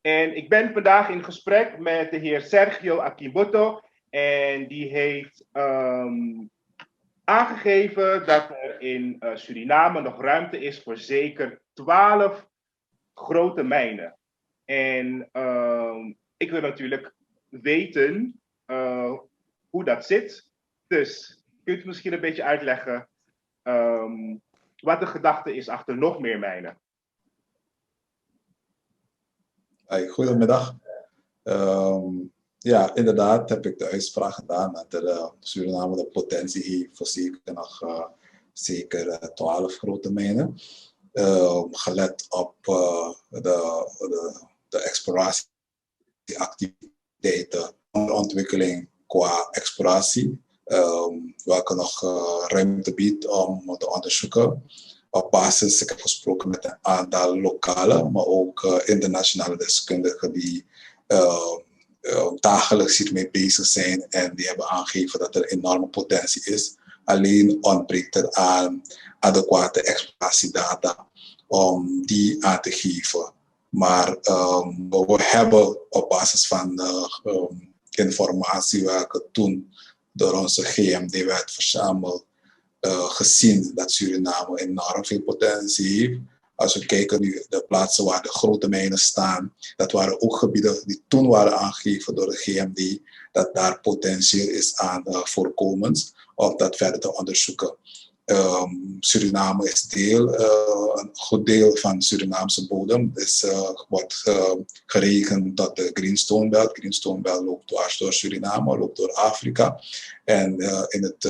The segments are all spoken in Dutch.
En ik ben vandaag in gesprek met de heer Sergio Akimboto. En die heeft aangegeven dat er in Suriname nog ruimte is voor zeker 12 grote mijnen. En ik wil natuurlijk weten hoe dat zit. Dus kunt u misschien een beetje uitleggen wat de gedachte is achter nog meer mijnen? Goedemiddag. Ja, inderdaad heb ik de uitspraak gedaan dat Suriname de potentie heeft voor zeker 12 grote mijnen. Gelet op de exploratieactiviteiten, de ontwikkeling qua exploratie, welke nog ruimte biedt om te onderzoeken. Op basis, ik heb gesproken met een aantal lokale, maar ook internationale deskundigen die dagelijks hiermee bezig zijn en die hebben aangegeven dat er enorme potentie is. Alleen ontbreekt het aan adequate exploratiedata om die aan te geven. Maar we hebben op basis van de informatie welke toen door onze GMD werd verzameld, gezien dat Suriname enorm veel potentie heeft. Als we kijken nu de plaatsen waar de grote mijnen staan, dat waren ook gebieden die toen waren aangegeven door de GMD, dat daar potentieel is aan voorkomens, om dat verder te onderzoeken. Suriname is een goed deel van Surinaamse bodem. Dus wordt gerekend tot de Greenstone Belt. Greenstone Belt loopt dwars door Suriname, loopt door Afrika. En in het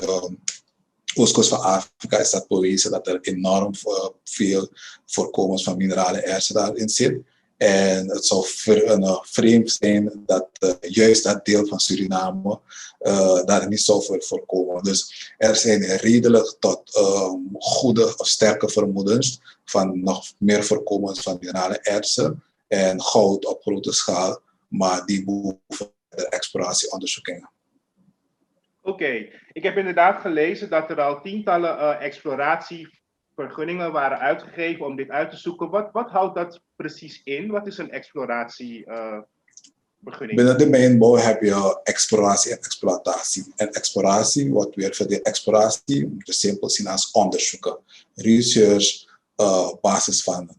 oostkust van Afrika is dat bewezen dat er enorm veel voorkomens van minerale erzen daarin zit. En het zou vreemd zijn dat juist dat deel van Suriname daar niet zou voorkomen. Dus er zijn redelijk tot goede of sterke vermoedens van nog meer voorkomens van minerale erzen en goud op grote schaal, maar die behoeven de exploratieonderzoekingen. Oké, ik heb inderdaad gelezen dat er al tientallen exploratievergunningen waren uitgegeven om dit uit te zoeken. Wat houdt dat precies in? Wat is een exploratievergunning? Binnen de mijnbouw heb je exploratie en exploitatie. En exploratie wordt weer verdeeld. Exploratie moet je simpel zien als onderzoeken. Research op basis van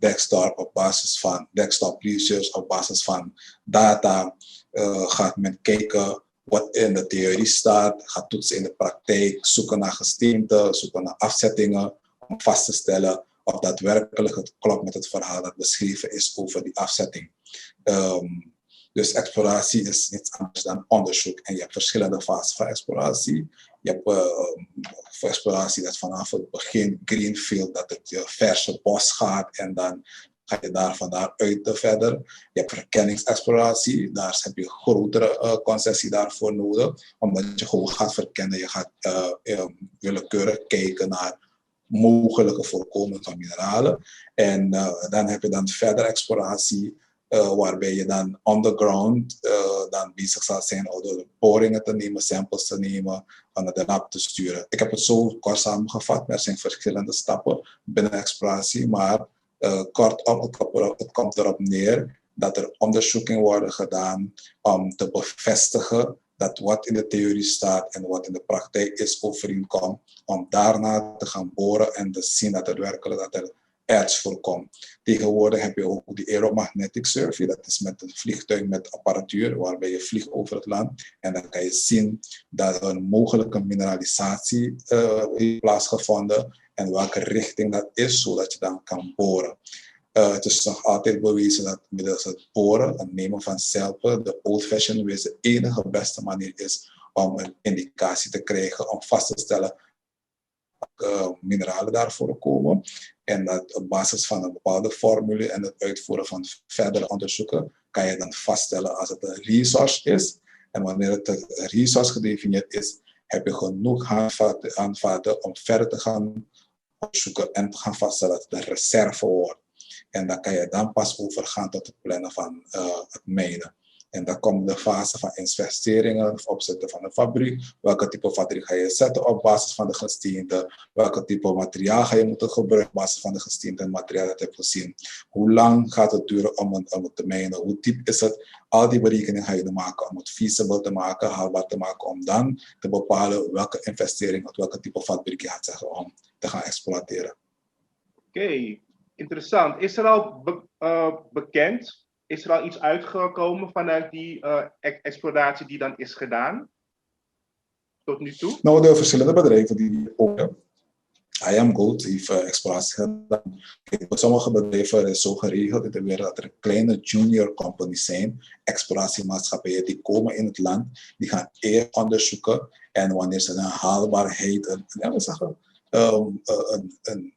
desktop research, op basis van data gaat men kijken wat in de theorie staat, gaat toetsen in de praktijk, zoeken naar gesteenten, zoeken naar afzettingen, om vast te stellen of daadwerkelijk het klopt met het verhaal dat beschreven is over die afzetting. Dus exploratie is niets anders dan onderzoek. En je hebt verschillende fases van exploratie. Je hebt exploratie dat vanaf het begin greenfield, dat het je verse bos gaat en dan ga je daar vandaaruit verder. Je hebt verkenningsexploratie, daar heb je grotere concessie daarvoor nodig, omdat je gewoon gaat verkennen. Je gaat willekeurig kijken naar mogelijke voorkomens van mineralen. En dan heb je dan verder exploratie, waarbij je dan underground dan bezig zal zijn om door boringen te nemen, samples te nemen, van de lab te sturen. Ik heb het zo kort samengevat, er zijn verschillende stappen binnen exploratie, maar kortom, het komt erop neer dat er onderzoeken worden gedaan om te bevestigen dat wat in de theorie staat en wat in de praktijk is overeenkomt, om daarna te gaan boren en te zien dat er erts voorkomt. Tegenwoordig heb je ook die aeromagnetic survey, dat is met een vliegtuig met apparatuur waarbij je vliegt over het land en dan kan je zien dat er een mogelijke mineralisatie heeft plaatsgevonden en welke richting dat is, zodat je dan kan boren. Het is nog altijd bewezen dat middels het boren, het nemen van zelpen, de old-fashioned way de enige beste manier is om een indicatie te krijgen, om vast te stellen mineralen daarvoor komen. En dat op basis van een bepaalde formule en het uitvoeren van verdere onderzoeken kan je dan vaststellen als het een resource is. En wanneer het een resource gedefinieerd is, heb je genoeg handvaten om verder te gaan onderzoeken en te gaan vaststellen dat het een reserve wordt. En dan kan je dan pas overgaan tot het plannen van het mijnen. En dan komt de fase van investeringen, of opzetten van een fabriek. Welke type fabriek ga je zetten op basis van de gesteente? Welke type materiaal ga je moeten gebruiken op basis van de gesteente en materiaal dat je hebt gezien? Hoe lang gaat het duren om het te mijnen? Hoe diep is het? Al die berekeningen ga je maken om het feasible te maken, haalbaar te maken, om dan te bepalen welke investering of welke type fabriek je gaat zeggen om te gaan exploiteren. Oké, interessant. Is er al bekend? Is er al iets uitgekomen vanuit die exploratie die dan is gedaan? Tot nu toe? Nou, de verschillende bedrijven die ook IAMGOLD heeft exploratie gedaan. Bij sommige bedrijven is zo geregeld in de wereld dat er kleine junior companies zijn, exploratiemaatschappijen die komen in het land, die gaan eerst onderzoeken en wanneer ze een haalbaarheid, een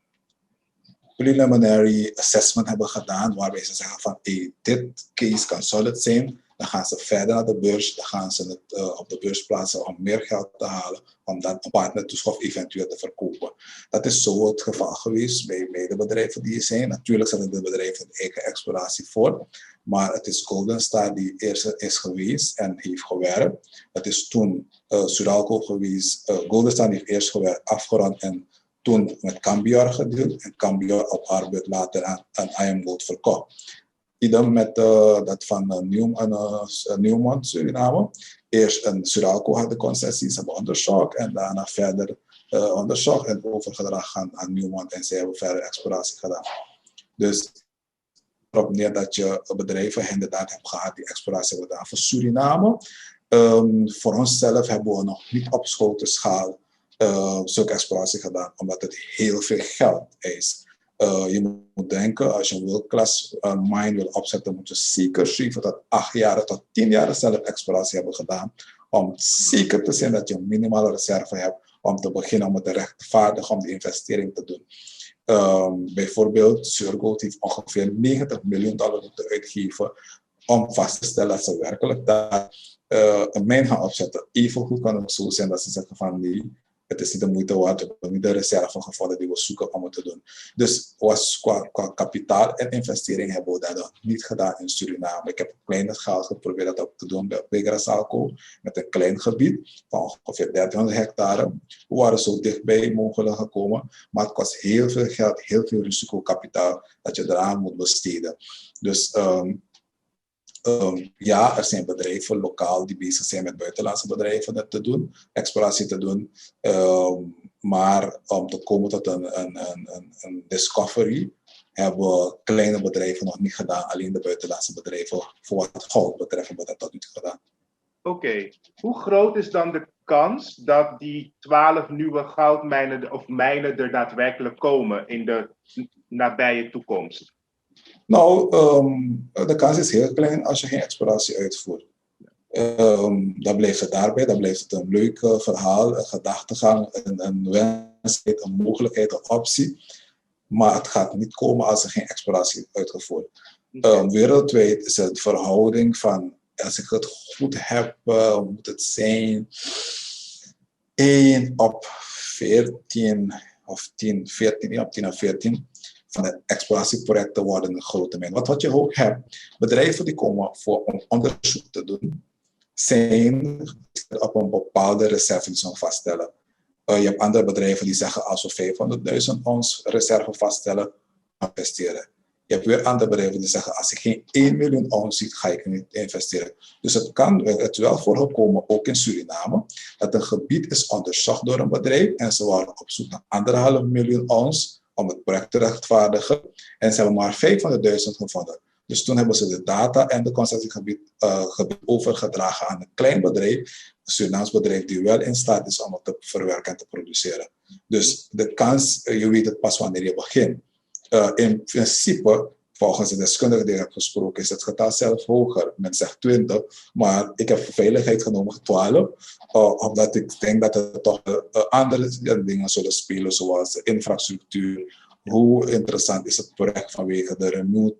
preliminary assessment hebben gedaan, waarbij ze zeggen van dit case kan solid zijn, dan gaan ze verder naar de beurs, dan gaan ze het op de beurs plaatsen om meer geld te halen, om dan een partnertoeschot eventueel te verkopen. Dat is zo het geval geweest bij de bedrijven die er zijn. Natuurlijk zetten de bedrijven de eigen exploratie voor, maar het is Golden Star die eerst is geweest en heeft gewerkt. Het is toen Suralco geweest. Golden Star heeft eerst gewerkt, afgerond en toen met Cambior gedeeld en Cambior op arbeid later aan IAMGOLD verkocht. Idem met dat van Newmont, Suriname. Eerst een Suralco had de concessies hebben onderzocht en daarna verder onderzocht en overgedragen aan Newmont en zij hebben verder exploratie gedaan. Dus erop neer dat je bedrijven inderdaad hebt gehad die exploratie hebben gedaan voor Suriname. Voor onszelf hebben we nog niet op grote schaal zulke exploratie gedaan, omdat het heel veel geld is. Je moet denken, als je een world-class mine wil opzetten, moet je zeker 7 tot 8 jaar tot 10 jaar zelf exploratie hebben gedaan, om zeker te zijn dat je een minimale reserve hebt om te beginnen om het te rechtvaardigen om de investering te doen. Bijvoorbeeld, Surgold heeft ongeveer $90 miljoen moeten uitgeven om vast te stellen dat ze werkelijk daar een mijn gaan opzetten. Evengoed kan het zo zijn dat ze zeggen van nee, het is niet de moeite waard, we hebben niet de reserve gevonden die we zoeken om het te doen. Dus qua kapitaal en investering hebben we dat nog niet gedaan in Suriname. Ik heb op kleine schaal geprobeerd dat ook te doen bij Grasalco, met een klein gebied van ongeveer 1300 hectare. We waren zo dichtbij mogelijk gekomen, maar het kost heel veel geld, heel veel risicokapitaal dat je eraan moet besteden. Dus ja, er zijn bedrijven lokaal die bezig zijn met buitenlandse bedrijven dat te doen, exploratie te doen. Maar om te komen tot een discovery hebben kleine bedrijven nog niet gedaan. Alleen de buitenlandse bedrijven, voor wat het goud betreft, hebben dat tot nu toe gedaan. Oké. Hoe groot is dan de kans dat die 12 nieuwe goudmijnen of mijnen er daadwerkelijk komen in de nabije toekomst? Nou, de kans is heel klein als je geen exploratie uitvoert. Dan blijft het daarbij, dan blijft het een leuk verhaal, een gedachtegang, een wens, een mogelijkheid, een optie. Maar het gaat niet komen als er geen exploratie uitgevoerd wordt. Wereldwijd is het verhouding van, als ik het goed heb, moet het zijn 1 op 14 of 10 of 14. Van de exploratieprojecten worden een grote mijn. Wat je ook hebt, bedrijven die komen om onderzoek te doen, zijn op een bepaalde reserve die ze vaststellen. Je hebt andere bedrijven die zeggen als we 500.000 ons reserve vaststellen, investeren. Je hebt weer andere bedrijven die zeggen als ik geen 1 miljoen ons ziet, ga ik niet investeren. Dus het wel voorgekomen, ook in Suriname, dat een gebied is onderzocht door een bedrijf en ze waren op zoek naar 1,5 miljoen ons om het project te rechtvaardigen. En ze hebben maar 500.000 gevonden. Dus toen hebben ze de data en de concessiegebied overgedragen aan een klein bedrijf, een Surinaams bedrijf die wel in staat is om het te verwerken en te produceren. Dus de kans, je weet het pas wanneer je begint. In principe, volgens de deskundigen die ik heb gesproken, is het getal zelf hoger. Men zegt 20, maar ik heb voor veiligheid genomen 12. Omdat ik denk dat er toch andere dingen zullen spelen, zoals infrastructuur. Hoe interessant is het project vanwege de remote,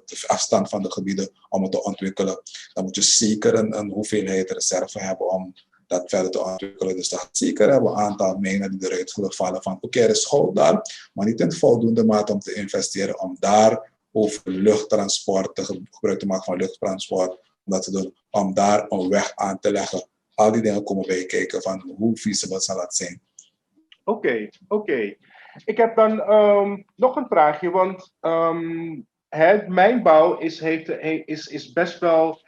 de afstand van de gebieden om het te ontwikkelen. Dan moet je zeker een hoeveelheid reserve hebben om dat verder te ontwikkelen. Dus dat zeker hebben we een aantal mijnen die eruit zullen vallen van oké, er is goud daar, maar niet in voldoende mate om te investeren om daar over luchttransport, gebruik te maken van luchttransport, om dat te doen, om daar een weg aan te leggen. Al die dingen komen bij kijken van hoe feasible zal dat zijn. Oké. Ik heb dan nog een vraagje, want mijnbouw is best wel,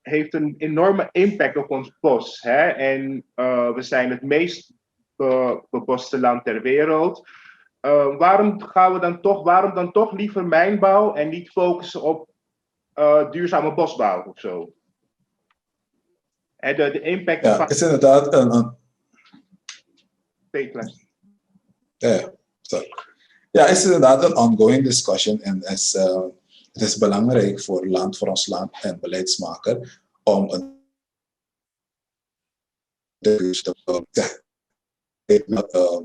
heeft een enorme impact op ons bos. Hè? En we zijn het meest beboste land ter wereld. Waarom dan toch liever mijnbouw en niet focussen op duurzame bosbouw of zo? De impact Ja, het is inderdaad het is inderdaad een ongoing discussion en het is belangrijk voor ons land en beleidsmaker om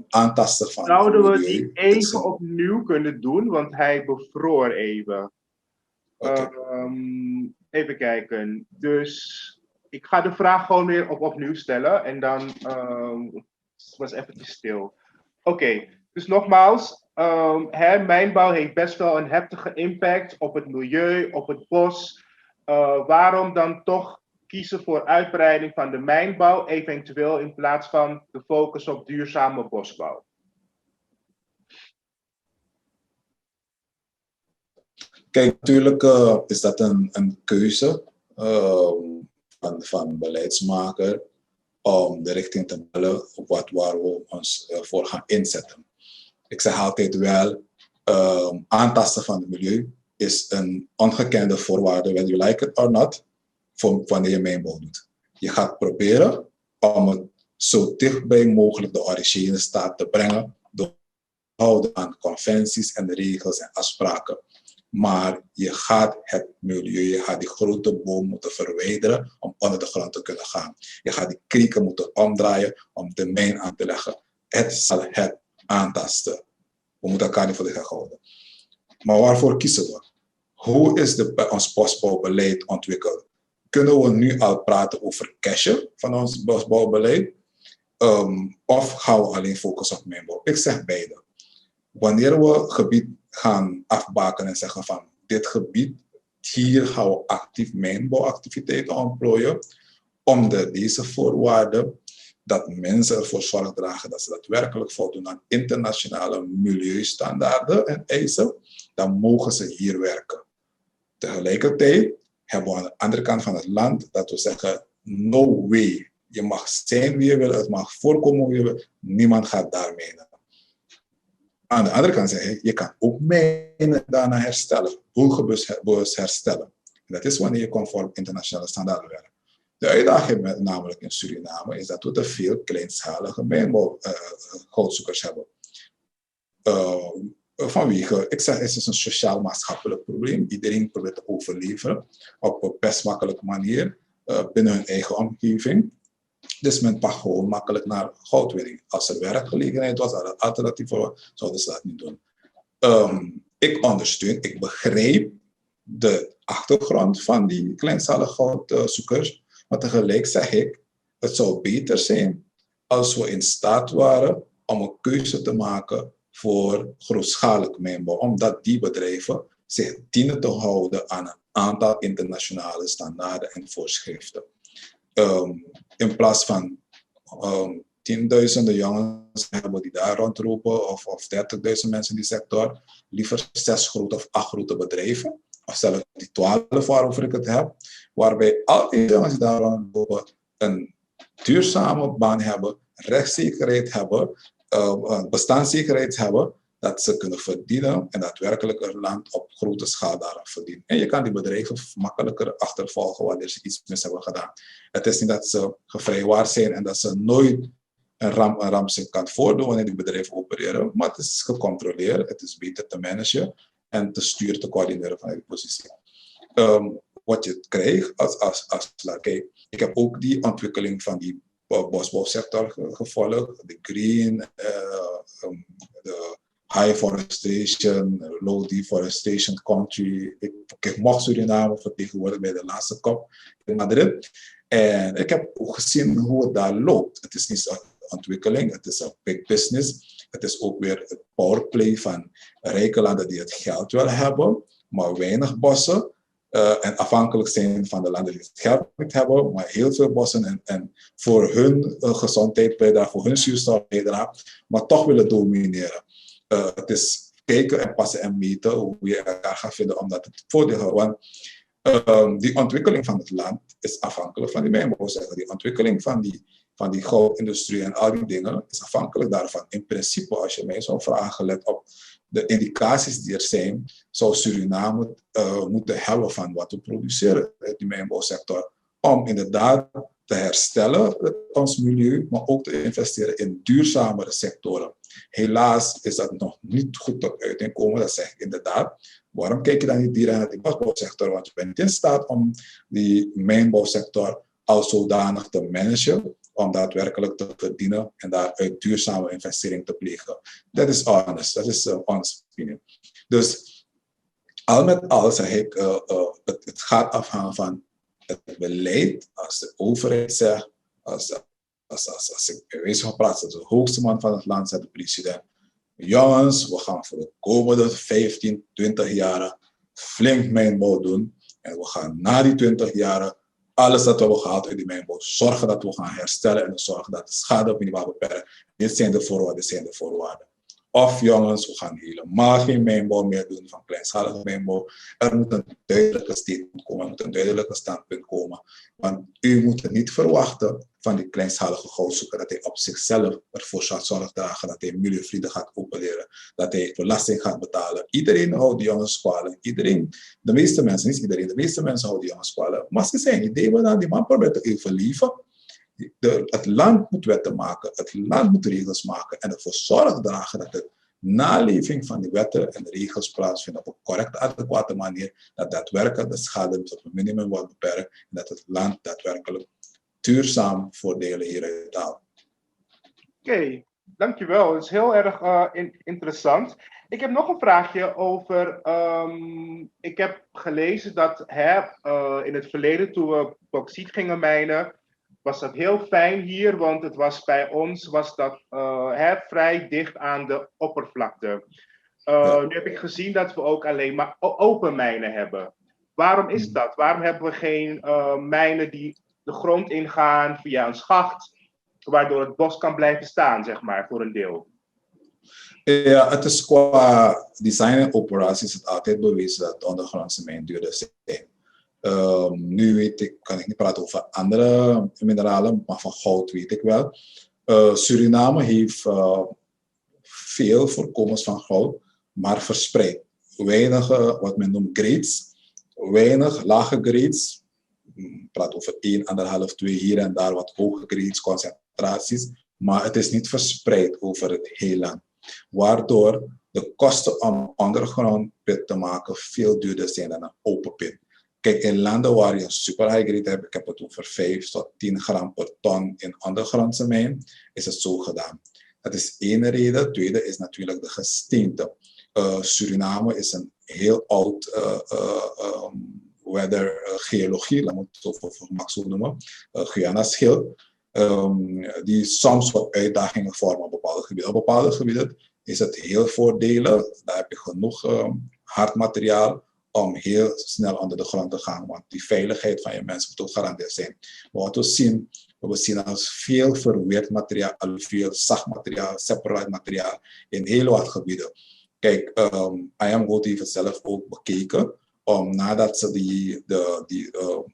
aantasten van. Zouden we die even opnieuw kunnen doen, want hij bevroor even. Okay. Even kijken. Dus ik ga de vraag gewoon weer opnieuw stellen en dan was eventjes stil. Oké, dus nogmaals, mijnbouw heeft best wel een heftige impact op het milieu, op het bos. Waarom dan toch kiezen voor uitbreiding van de mijnbouw, eventueel in plaats van de focus op duurzame bosbouw? Kijk, natuurlijk is dat een keuze van beleidsmaker om de richting te bellen waar we ons voor gaan inzetten. Ik zeg altijd wel, aantasten van het milieu is een ongekende voorwaarde, whether you like it or not, voor wanneer je mijnbouw doet. Je gaat proberen om het zo dichtbij mogelijk de originele staat te brengen door houden aan conventies en regels en afspraken. Maar je gaat het milieu, je gaat die grote boom moeten verwijderen om onder de grond te kunnen gaan. Je gaat die krieken moeten omdraaien om de mijn aan te leggen. Het zal het aantasten. We moeten elkaar niet voor de gek houden. Maar waarvoor kiezen we? Hoe is ons bosbouwbeleid ontwikkeld? Kunnen we nu al praten over cashen van ons bosbouwbeleid? Of gaan we alleen focussen op mijnbouw? Ik zeg beide. Wanneer we gebied gaan afbaken en zeggen van dit gebied, hier gaan we actief mijnbouwactiviteiten ontplooien, onder deze voorwaarden dat mensen ervoor zorg dragen dat ze daadwerkelijk voldoen aan internationale milieustandaarden en eisen, dan mogen ze hier werken. Tegelijkertijd hebben we aan de andere kant van het land dat we zeggen, no way, je mag zijn wie je wil, het mag voorkomen wie je wil, niemand gaat daar mijnen. Aan de andere kant zeg je, je kan ook mijnen daarna herstellen, boelgebus herstellen. En dat is wanneer je conform internationale standaarden werkt. De uitdaging namelijk in Suriname is dat we te veel kleinschalige mijnbouwgoudzoekers hebben. Vanwege, ik zeg, het is een sociaal-maatschappelijk probleem. Iedereen probeert te overleven op een best makkelijke manier binnen hun eigen omgeving. Dus men pakt gewoon makkelijk naar goudwinning. Als er werkgelegenheid was, als er alternatieven was, zouden ze dat niet doen. Ik ondersteun, ik begrijp de achtergrond van die kleinschalige goudzoekers. Maar tegelijk zeg ik, het zou beter zijn als we in staat waren om een keuze te maken voor grootschalig mijnbouw. Omdat die bedrijven zich dienen te houden aan een aantal internationale standaarden en voorschriften. In plaats van tienduizenden jongens hebben die daar rondlopen of 30.000 mensen in die sector, liever 6 grote of 8 grote bedrijven, of zelfs die 12 waarover ik het heb, waarbij al die jongens die daar rondlopen een duurzame baan hebben, rechtszekerheid hebben, bestaanszekerheid hebben, dat ze kunnen verdienen en daadwerkelijk een land op grote schaal daarop verdienen. En je kan die bedrijven makkelijker achtervolgen wanneer ze iets mis hebben gedaan. Het is niet dat ze gevrijwaard zijn en dat ze nooit een ramp zich kan voordoen wanneer die bedrijven opereren, maar het is gecontroleerd, het is beter te managen en te sturen, te coördineren vanuit die positie. Wat je krijgt kijk, ik heb ook die ontwikkeling van die bosbouwsector gevolgd, de green, de high forestation, low deforestation country. Ik mocht Suriname vertegenwoordigen bij de laatste COP in Madrid. En ik heb ook gezien hoe het daar loopt. Het is niet zo'n ontwikkeling, het is een big business. Het is ook weer het powerplay van rijke landen die het geld willen hebben, maar weinig bossen. En afhankelijk zijn van de landen die het geld niet hebben, maar heel veel bossen en voor hun gezondheid bijdragen, voor hun zuurstof bijdragen, maar toch willen domineren. Het is kijken en passen en meten hoe je elkaar gaat vinden om dat het voordeel heeft. Want die ontwikkeling van het land is afhankelijk van die mijnbouwsector. Die ontwikkeling van die goudindustrie en al die dingen is afhankelijk daarvan. In principe, als je mij zou vragen, gelet op de indicaties die er zijn, zou Suriname moeten hebben van wat we produceren uit die mijnbouwsector. Om inderdaad te herstellen, ons milieu, maar ook te investeren in duurzamere sectoren. Helaas is dat nog niet goed tot uiteenkomen, dat zeg ik inderdaad. Waarom kijk je dan niet direct naar die bosbouwsector? Want je bent in staat om die mijnbouwsector als zodanig te managen, om daadwerkelijk te verdienen en daaruit duurzame investering te plegen. Dat is honest, dat is honest opinie. Dus al met al zeg ik, het gaat afhangen van het beleid. Als de overheid zegt, als ik bij wijze van praten, de hoogste man van het land zegt, de president, jongens, we gaan voor de komende 15, 20 jaren flink mijnbouw doen. En we gaan na die 20 jaren alles dat we hebben gehaald uit die mijnbouw zorgen dat we gaan herstellen en zorgen dat de schade minimaal beperkt. Dit zijn de voorwaarden, Of jongens, we gaan helemaal geen mijnbouw meer doen van kleinschalige mijnbouw. Er moet een duidelijke statement komen, er moet een duidelijke standpunt komen. Want u moet het niet verwachten van die kleinschalige goudzoeker dat hij op zichzelf ervoor zal zorg dragen, dat hij milieuvriendelijk gaat opereren, dat hij belasting gaat betalen. Iedereen houdt die jongens kwalijk. De meeste mensen, niet iedereen, de meeste mensen houden die jongens kwalijk. Maar ze zijn idee wat die man probeert te overleven. Het land moet wetten maken, het land moet regels maken en ervoor zorg dragen dat de naleving van die wetten en regels plaatsvindt op een correcte, adequate manier, dat daadwerkelijk de schade tot een minimum wordt beperkt en dat het land daadwerkelijk duurzaam voordelen hieruit haalt. Oké, dankjewel. Dat is heel erg interessant. Ik heb nog een vraagje over. Ik heb gelezen dat in het verleden, toen we bauxiet gingen mijnen, was dat heel fijn hier, want het was bij ons vrij dicht aan de oppervlakte. Nu heb ik gezien dat we ook alleen maar open mijnen hebben. Waarom is dat? Waarom hebben we geen mijnen die de grond ingaan via een schacht, waardoor het bos kan blijven staan, zeg maar, voor een deel? Ja, het is qua design en operaties het altijd bewezen dat ondergrondse mijnen duurder zijn. Nu kan ik niet praten over andere mineralen, maar van goud weet ik wel. Suriname heeft veel voorkomens van goud, maar verspreid. Weinig wat men noemt grades, weinig lage grades. Ik praat over 1, 1,5, 2 hier en daar wat hoge grades, concentraties. Maar het is niet verspreid over het hele land. Waardoor de kosten om underground pit te maken veel duurder zijn dan een open pit. Kijk, in landen waar je een super high grade hebt, ik heb het over 5 tot 10 gram per ton in ondergrondse mijn, is het zo gedaan. Dat is één reden. Tweede is natuurlijk de gesteente. Suriname is een heel oud geologie, laat me het voor gemak zo noemen, Guyana-schild, die soms wat uitdagingen vormen op bepaalde gebieden. Op bepaalde gebieden is het heel voordelig, daar heb je genoeg hard materiaal om heel snel onder de grond te gaan, want die veiligheid van je mensen moet ook gegarandeerd zijn. Maar wat we zien als veel verweerd materiaal, veel zacht materiaal, separate materiaal in heel wat gebieden. Kijk, IAMGOLD heeft het zelf ook bekeken, nadat ze die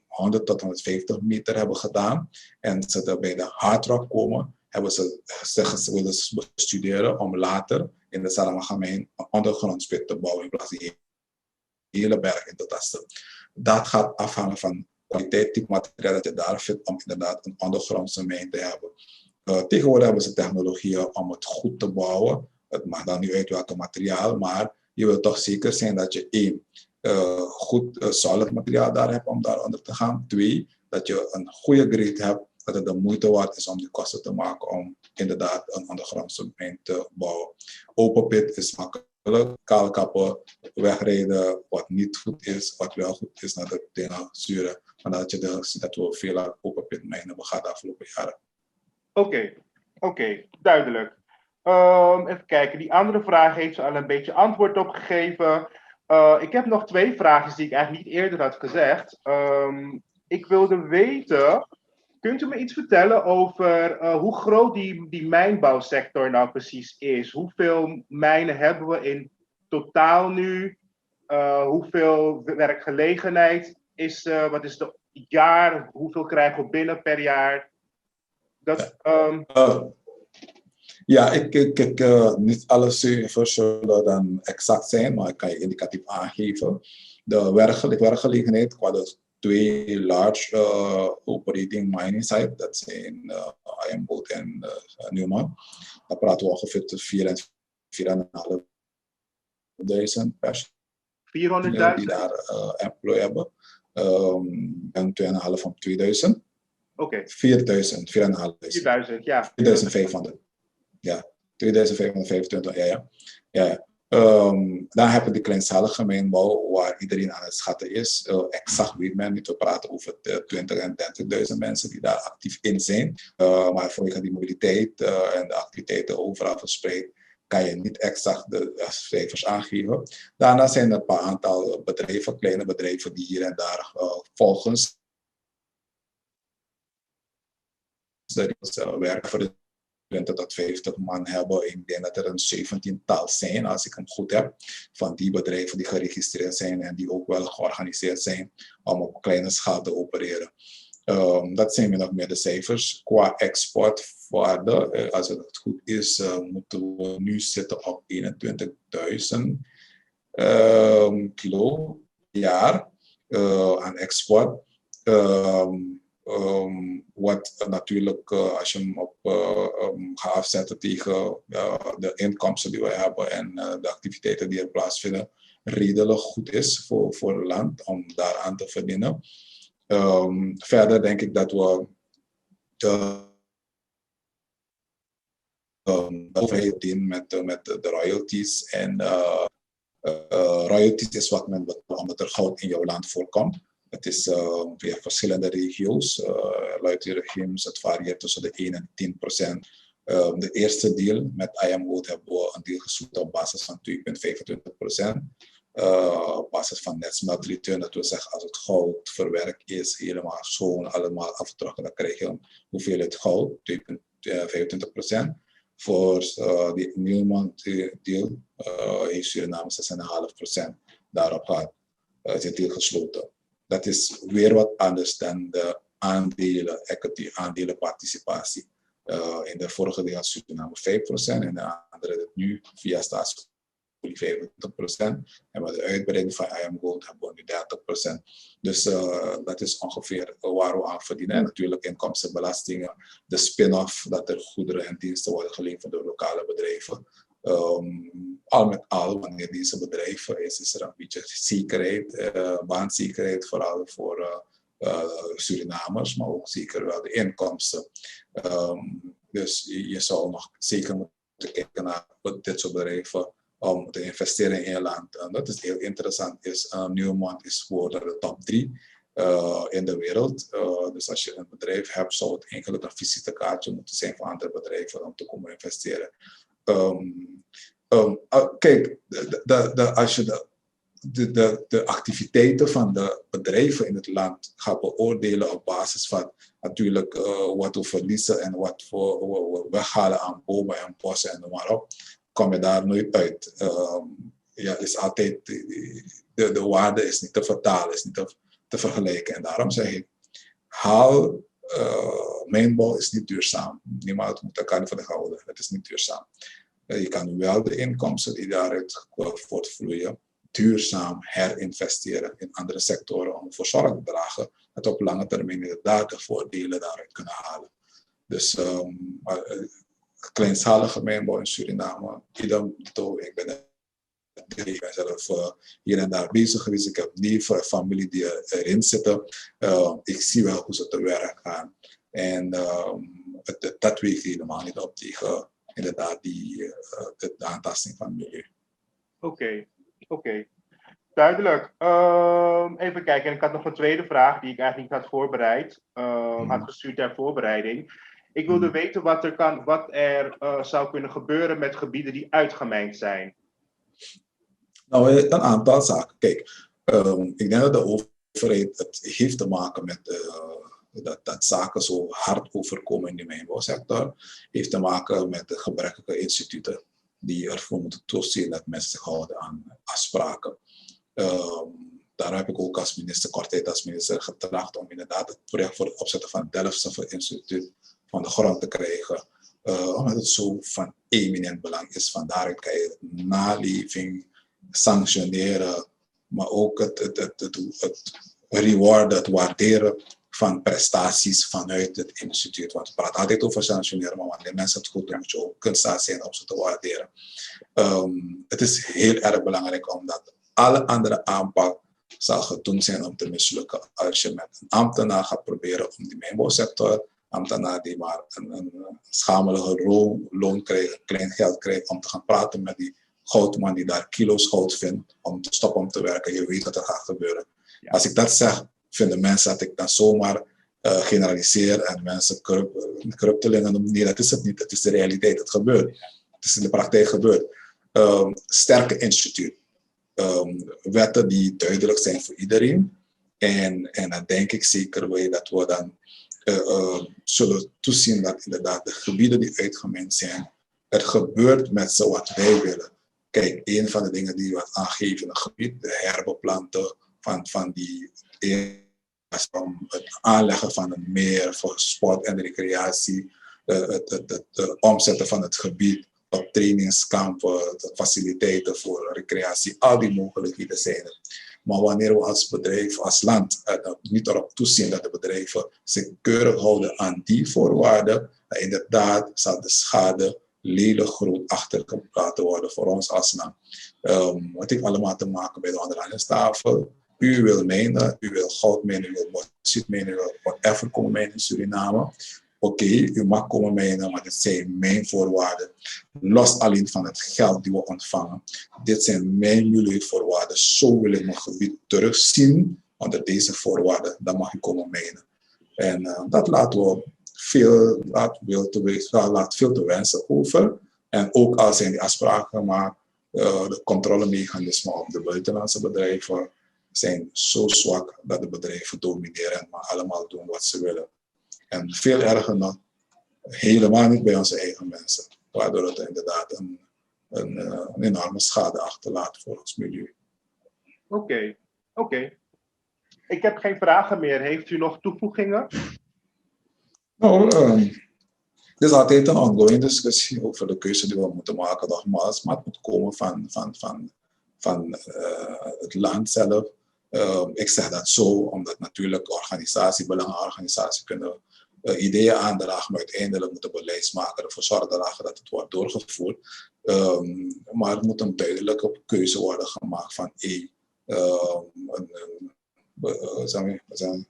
100 tot 150 meter hebben gedaan en ze er bij de hard rock komen, hebben ze gezegd ze willen bestuderen om later in de Saramachamijn een ondergrondspit te bouwen in plaats van die hele berg in te tasten. Dat gaat afhangen van de kwaliteit, type materiaal dat je daar vindt om inderdaad een ondergrondse mijn te hebben. Tegenwoordig hebben ze technologieën om het goed te bouwen. Het mag dan niet uit welk materiaal, maar je wil toch zeker zijn dat je goed solid materiaal daar hebt om daaronder te gaan. 2, dat je een goede grade hebt, dat het de moeite waard is om die kosten te maken om inderdaad een ondergrondse mijn te bouwen. Open pit is makkelijk. Kaalkappen, wegrijden wat niet goed is, wat wel goed is, naar de dingen sturen. Maar dat je ziet dat we veel open pit mijnen hebben gehad de afgelopen jaren. Oké, duidelijk. Even kijken, die andere vraag heeft ze al een beetje antwoord op gegeven. Ik heb nog 2 vragen die ik eigenlijk niet eerder had gezegd. Ik wilde weten, kunt u me iets vertellen over hoe groot die mijnbouwsector nou precies is? Hoeveel mijnen hebben we in totaal nu? Hoeveel werkgelegenheid is er? Wat is het jaar? Hoeveel krijgen we binnen per jaar? Ja, niet alle cijfers zullen dan exact zijn, maar ik kan je indicatief aangeven. De werkgelegenheid qua de 2 large operating mining sites, dat zijn IAMGOLD en Newmont. Dan praten we ongeveer tussen 4.500 personen 400.000? die daar employ hebben. En 2,5 van 2000. Oké. 4.500, ja. 4.500. Ja, 2525, ja. Dan heb je de kleinschalige mijnbouw, waar iedereen aan het schatten is. Exact weet men niet, we praten over 20.000 en 30.000 mensen die daar actief in zijn. Maar vanwege die mobiliteit en de activiteiten overal verspreid, kan je niet exact de cijfers aangeven. Daarna zijn er een paar aantal bedrijven, kleine bedrijven, die hier en daar volgens werken voor de 20 tot 50 man hebben. Ik denk dat er een 17-tal zijn, als ik hem goed heb, van die bedrijven die geregistreerd zijn en die ook wel georganiseerd zijn om op kleine schaal te opereren. Dat zijn min of meer de cijfers. Qua exportwaarde, als het goed is, moeten we nu zitten op 21.000 kilo per jaar aan export. Wat natuurlijk, als je hem op gaat afzetten tegen de inkomsten die we hebben en de activiteiten die er plaatsvinden, redelijk goed is voor het land om daaraan te verdienen. Verder denk ik dat we de overheid dienen met de royalties. En royalties is wat men betaalt omdat er goud in jouw land voorkomt. Het is via verschillende regio's, royalty-regimes, het varieert tussen de 1 en 10%. De eerste deal met IAMGOLD hebben we een deal gesloten op basis van 2,25%. Op basis van net smelt return, dat wil zeggen als het goud verwerkt is, helemaal schoon, allemaal afgetrokken, dan krijg je een hoeveelheid goud, 2,25%. Voor die Newmont deal heeft Suriname 6,5% daarop gehad. Is het deal gesloten. Dat is weer wat anders dan de aandelen, equity, aandelenparticipatie. In de vorige deal had Suriname 5% en de andere nu via staatsolie 25%. En met de uitbreiding van IAMGOLD hebben we nu 30%. Dus dat is ongeveer waar we aan verdienen. En natuurlijk inkomstenbelastingen, de spin-off, dat er goederen en diensten worden geleverd door lokale bedrijven. Al met al, wanneer deze bedrijven is er een beetje zekerheid, baanzekerheid, vooral voor Surinamers, maar ook zeker wel de inkomsten. Dus je zou nog zeker moeten kijken naar dit soort bedrijven om te investeren in je land. En dat is heel interessant. Newmont is voor de top 3 in de wereld. Dus als je een bedrijf hebt, zou het eigenlijk een visitekaartje moeten zijn voor andere bedrijven om te komen investeren. Kijk, als je de activiteiten van de bedrijven in het land gaat beoordelen op basis van natuurlijk wat we verliezen en wat we weghalen aan bomen en bossen en noem maar op, kom je daar nooit uit. Is altijd, de waarde is niet te vertalen, is niet te vergelijken. En daarom zeg ik, mijnbouw is niet duurzaam. Niemand moet elkaar niet van de houden. Het is niet duurzaam. Je kan wel de inkomsten die daaruit voortvloeien duurzaam herinvesteren in andere sectoren om ervoor zorg te dragen dat we op lange termijn inderdaad de voordelen daaruit kunnen halen. Dus kleinschalige mijnbouw in Suriname, ik ben zelf hier en daar bezig geweest. Ik heb neven en familie die erin zitten. Ik zie wel hoe ze te werk gaan. En dat weegt helemaal niet op tegen inderdaad de aantasting van het milieu. Oké. Duidelijk. Even kijken, ik had nog een tweede vraag die ik eigenlijk niet had voorbereid. Had gestuurd ter voorbereiding. Ik wilde weten wat er zou kunnen gebeuren met gebieden die uitgemijnd zijn. Nou, een aantal zaken. Kijk, ik denk dat de overheid, het heeft te maken met dat zaken zo hard overkomen in de mijnbouwsector, heeft te maken met de gebrekkige instituten die ervoor moeten toezien dat mensen zich houden aan afspraken. Daar heb ik ook als minister, kort tijd als minister, getracht om inderdaad het project voor het opzetten van het Delftse Instituut van de grond te krijgen. Omdat het zo van eminent belang is. Vandaaruit kan je naleving sanctioneren, maar ook het rewarden, het waarderen van prestaties vanuit het instituut. Want we praten altijd over sanctioneren, maar wanneer mensen het goed doen, moet je ook in staat zijn om ze te waarderen. Het is heel erg belangrijk omdat alle andere aanpak zal gedoemd zijn om te mislukken als je met een ambtenaar gaat proberen om die mijnbouwsector, ambtenaar die maar een schamelige loon krijgt, klein geld krijgt, om te gaan praten met die goudman die daar kilo's goud vindt om te stoppen om te werken. Je weet wat er gaat gebeuren. Ja. Als ik dat zeg, vinden mensen dat ik dan zomaar generaliseer en mensen corruptelingen noem. Nee, dat is het niet. Het is de realiteit. Het gebeurt. Het is in de praktijk gebeurd. Sterke instituut. Wetten die duidelijk zijn voor iedereen. En dan denk ik zeker wel dat we dan zullen toezien dat inderdaad de gebieden die uitgemijnd zijn, het gebeurt met zo wat wij willen. Kijk, een van de dingen die we aangeven in het gebied, de herbeplanten van die om het aanleggen van een meer voor sport en recreatie, het omzetten van het gebied op trainingskampen, de faciliteiten voor recreatie, al die mogelijkheden zijn er. Maar wanneer we als bedrijf, als land, niet erop toezien dat de bedrijven zich keurig houden aan die voorwaarden, dan inderdaad zal de schade lelijk groot achtergelaten worden voor ons als land. Het heeft allemaal te maken bij de onderhandelingstafel. U wil mijnen, u wil goud mijnen, u wil bauxiet mijnen, u wil whatever komen mijnen in Suriname. Oké, u mag komen mijnen, maar dit zijn mijn voorwaarden. Los alleen van het geld die we ontvangen. Dit zijn mijn milieuvoorwaarden. Zo wil ik mijn gebied terugzien onder deze voorwaarden. Dan mag u komen mijnen. En dat laat veel te wensen over. En ook al zijn die afspraken, maar de controlemechanismen op de buitenlandse bedrijven zijn zo zwak dat de bedrijven domineren en maar allemaal doen wat ze willen. En veel erger nog, helemaal niet bij onze eigen mensen. Waardoor het inderdaad een enorme schade achterlaat voor ons milieu. Oké. Ik heb geen vragen meer. Heeft u nog toevoegingen? Nou, het is altijd een ongoing discussie over de keuze die we moeten maken, nogmaals. Maar het moet komen van het land zelf. Ik zeg dat zo, omdat natuurlijk belangenorganisaties kunnen ideeën aandragen, maar uiteindelijk moet de beleidsmaker ervoor zorgen dat het wordt doorgevoerd. Maar er moet een duidelijke keuze worden gemaakt van een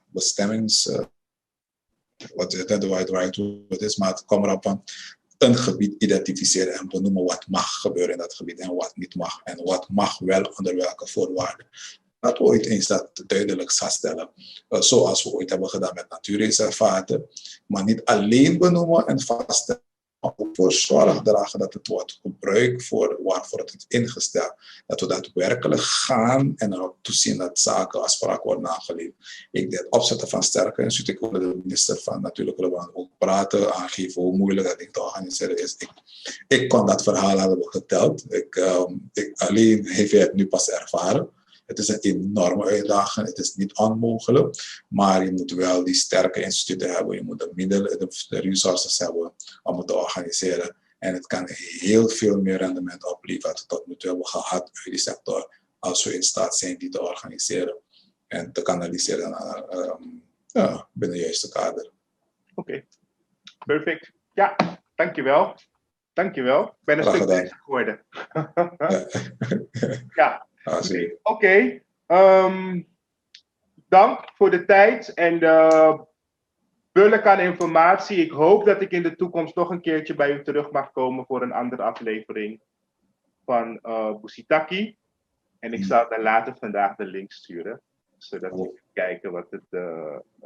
bestemmings... wat de right word is, maar het komt erop van een gebied identificeren en benoemen wat mag gebeuren in dat gebied en wat niet mag. En wat mag wel onder welke voorwaarden. Dat we ooit eens dat duidelijk vaststellen. Zoals we ooit hebben gedaan met natuurreservaten. Maar niet alleen benoemen en vaststellen, maar ook voor zorg dragen dat het wordt gebruikt waarvoor het is ingesteld. Dat we daadwerkelijk gaan en erop toezien dat zaken afspraken worden nageleefd. Ik deed het opzetten van sterke instituten. Ik wilde de minister van Natuurlijke Hulp ook praten, aangeven hoe moeilijk dat ding te organiseren is. Ik kon dat verhaal hebben geteld. Alleen heeft hij het nu pas ervaren. Het is een enorme uitdaging, het is niet onmogelijk, maar je moet wel die sterke instituten hebben, je moet de middelen, de resources hebben om het te organiseren. En het kan heel veel meer rendement opleveren dat we tot nu toe hebben gehad uit die sector, als we in staat zijn die te organiseren en te kanaliseren binnen het juiste kader. Oké, perfect. Ja, dankjewel. Dankjewel. Ik ben een stuk beter geworden. Ja. Oké. Dank voor de tijd en de bulk aan informatie. Ik hoop dat ik in de toekomst nog een keertje bij u terug mag komen voor een andere aflevering van Busitaki. En ik zal dan later vandaag de link sturen, zodat u kunt kijken wat het